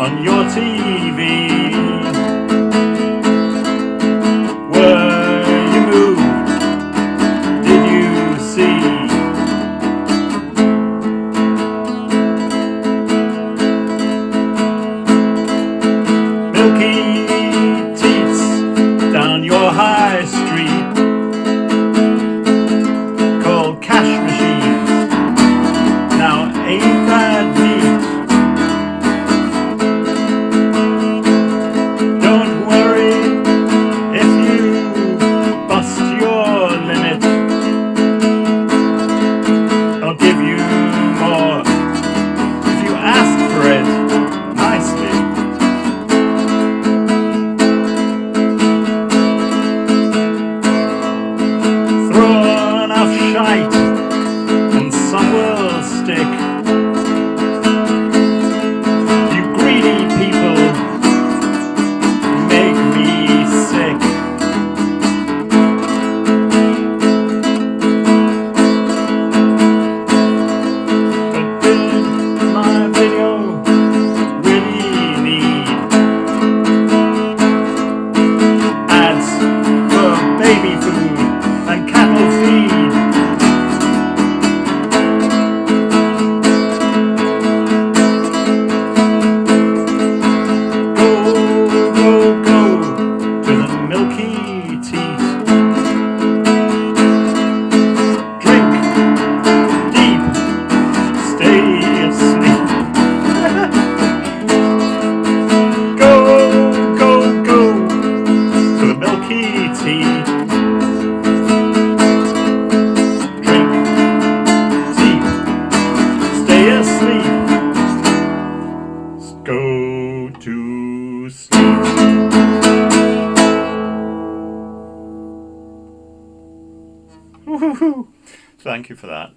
on your TV. Were you moved? Did you see? Milky teats down your high street, called cash machines. Now ain't that neat? Don't worry if you bust your limit. I'll give you more if you ask for it nicely. Throw enough shite and some will stick. You greedy people make me sick. But did my video really need ads for baby food and cattle feed? Go to the Milky teat. Drink deep, stay asleep. Go to the Milky teat. Drink deep, stay asleep. Go to sleep. Woohoo! Thank you for that.